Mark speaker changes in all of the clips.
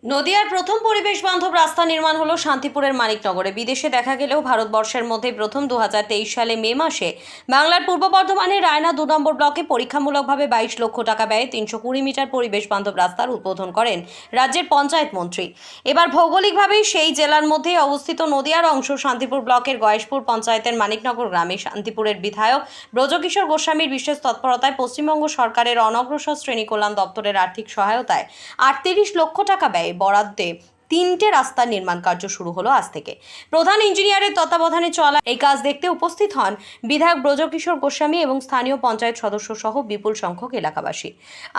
Speaker 1: নদিয়ার প্রথম পরিবেশ বান্ধব রাস্তা নির্মাণ হলো শান্তিপুরের মানিকনগরে। বিদেশে দেখা গেলেও ভারতবর্ষের মধ্যে প্রথম 2023 সালে মে মাসে বাংলার পূর্ব বর্ধমানের রায়না 2 নম্বর ব্লকে পরীক্ষামূলকভাবে 22 লক্ষ টাকা ব্যয়ে 320 মিটার পরিবেশ বান্ধব রাস্তার উদ্বোধন করেন রাজ্যের পঞ্চায়েত মন্ত্রী। এবার ভৌগোলিকভাবেই সেই জেলার মধ্যেই অবস্থিত নদিয়ার অংশ শান্তিপুর ব্লকের গয়েশপুর পঞ্চায়েতের মানিকনগর গ্রামে শান্তিপুরের বিধায়ক ব্রজকিশোর গোস্বামীর বিশেষ তৎপরতায় পশ্চিমবঙ্গ সরকারের অনগ্রসর শ্রেণী কল্যাণ দপ্তরের আর্থিক সহায়তায় 38 লক্ষ টাকা ব্যয়ে বরাদ্দে 3টে রাস্তার নির্মাণ কার্য শুরু হলো আজ থেকে। প্রধান ইঞ্জিনিয়ারের তত্ত্বাবধানে চলা এই কাজ দেখতে উপস্থিত হন বিধায়ক ব্রজকিশোর গোস্বামী এবং স্থানীয় পঞ্চায়েত সদস্য সহ বিপুল সংখ্যক এলাকাবাসী।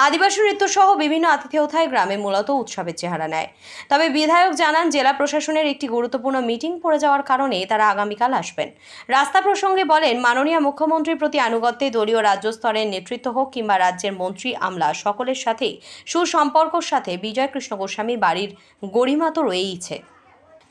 Speaker 1: আদিবাসী নৃত্য সহ বিভিন্ন আতিথেয়তায় গ্রামে মূলত উৎসবের চেহারা নেয়। তবে বিধায়ক জানান, জেলা প্রশাসনের একটি গুরুত্বপূর্ণ মিটিং পড়ে যাওয়ার কারণে তারা আগামীকাল আসবেন। রাস্তা প্রসঙ্গে বলেন, মাননীয় মুখ্যমন্ত্রীর প্রতি আনুগত্যে দলীয় রাজ্য স্তরের নেতৃত্ব হোক কিংবা রাজ্যের মন্ত্রী আমলা সকলের সাথেই সুসম্পর্কর সাথে বিজয় কৃষ্ণ গোস্বামী বাড়ির গরিমা তো রয়েইছে।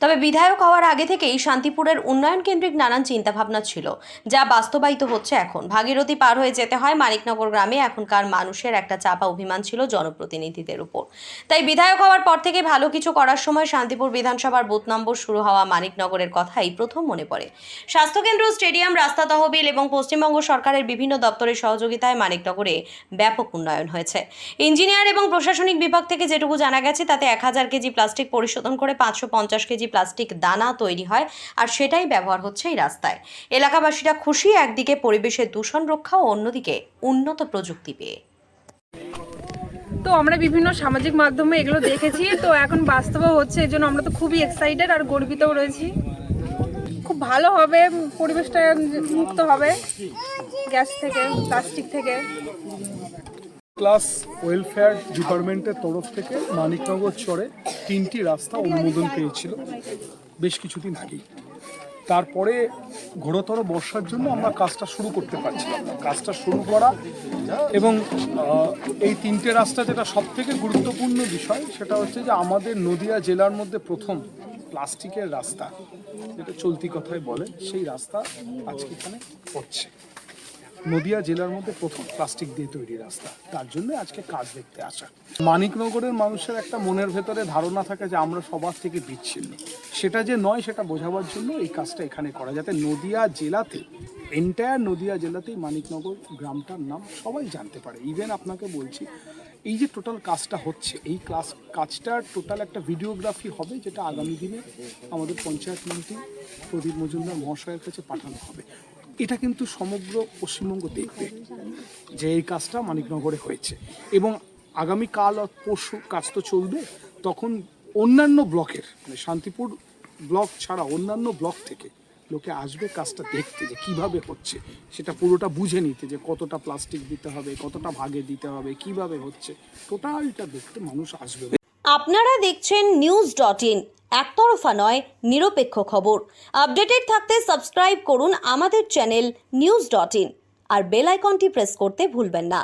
Speaker 1: তবে বিধায়ক হওয়ার আগে থেকেই শান্তিপুরের উন্নয়ন কেন্দ্রিক নানান চিন্তাভাবনা ছিল, যা বাস্তবায়িত হচ্ছে এখন। ভাগীরথী পার হয়ে যেতে হয় মানিকনগর গ্রামে। এখনকার মানুষের একটা চাপা অভিমান ছিল জনপ্রতিনিধিদের উপর। তাই বিধায়ক হওয়ার পর থেকে ভালো কিছু করার সময় শান্তিপুর বিধানসভার বুথ নম্বর শুরু হওয়া মানিকনগরের কথাই প্রথম মনে পড়ে। স্বাস্থ্যকেন্দ্র, স্টেডিয়াম, রাস্তা তহবিল এবং পশ্চিমবঙ্গ সরকারের বিভিন্ন দপ্তরের সহযোগিতায় মানিকনগরে ব্যাপক উন্নয়ন হয়েছে। ইঞ্জিনিয়ার এবং প্রশাসনিক বিভাগ থেকে যেটুকু জানা গেছে তাতে 1000 কেজি প্লাস্টিক পরিশোধন করে 550 কেজি প্লাস্টিক দানা তৈরি হয়, আর সেটাই ব্যবহার হচ্ছে এই রাস্তায়। এলাকাবাসীরা খুশি, একদিকে পরিবেশের দূষণ রক্ষা ও অন্যদিকে উন্নত প্রযুক্তি পেয়ে।
Speaker 2: তো আমরা বিভিন্ন সামাজিক মাধ্যমে এগুলো দেখেছি, তো এখন বাস্তবে হচ্ছে, এই জন্য আমরা তো খুবই এক্সাইটেড আর গর্বিতও রয়েছি। খুব ভালো হবে, পরিবেশটা মুক্ত হবে গ্যাস থেকে, প্লাস্টিক থেকে।
Speaker 3: ক্লাস ওয়েলফেয়ার ডিপার্টমেন্টের তরফ থেকে মানিকনগর চরে 3টি রাস্তা অনুমোদন পেয়েছিল বেশ কিছুদিন আগেই। তারপরে ঘোরতর বর্ষার জন্য আমরা কাজটা শুরু করতে পারছিলাম না। কাজটা শুরু করা এবং এই 3টে রাস্তা, যেটা সব থেকে গুরুত্বপূর্ণ বিষয় সেটা হচ্ছে যে আমাদের নদিয়া জেলার মধ্যে প্রথম প্লাস্টিকের রাস্তা, যেটা চলতি কথায় বলে, সেই রাস্তা আজকে এখানে হচ্ছে। নদিয়া জেলার মধ্যে প্রথম প্লাস্টিক দিয়ে তৈরি রাস্তা, তার জন্য আজকে কাজ দেখতে আসা। মানিকনগরের মানুষের একটা মনের ভেতরে ধারণা থাকে যে আমরা সবার থেকে বিচ্ছিন্ন, সেটা যে নয় সেটা বোঝাবার জন্য এই কাজটা এখানে করা, যাতে নদিয়া জেলাতে, এন্টায়ার নদিয়া জেলাতেই মানিকনগর গ্রামটার নাম সবাই জানতে পারে। ইভেন আপনাকে বলছি, এই যে টোটাল কাজটা হচ্ছে, এই কাজটার টোটাল একটা ভিডিওগ্রাফি হবে, যেটা আগামী দিনে আমাদের পঞ্চায়েত মন্ত্রী প্রদীপ মজুমদার মহাশয়ের কাছে পাঠানো হবে। এটা কিন্তু সমগ্র পশ্চিমবঙ্গ দেখবে যে এই কাজটা মানিকনগরে হয়েছে, এবং আগামী কাল আর পরশু কাজ তো চলবে। তখন অন্যান্য ব্লকের, মানে শান্তিপুর ব্লক ছাড়া অন্যান্য ব্লক থেকে লোকে আসবে কাজটা দেখতে, যে কিভাবে হচ্ছে, সেটা পুরোটা বুঝে নিতে, যে কতটা প্লাস্টিক দিতে হবে, কতটা ভাগে দিতে হবে, কিভাবে হচ্ছে, টোটালটা দেখতে মানুষ আসবে।
Speaker 1: আপনারা দেখছেন news.in, একতরফা নয়, নিরপেক্ষ খবর। আপডেটেড থাকতে সাবস্ক্রাইব করুন আমাদের চ্যানেল news.in আর বেল আইকনটি প্রেস করতে ভুলবেন না।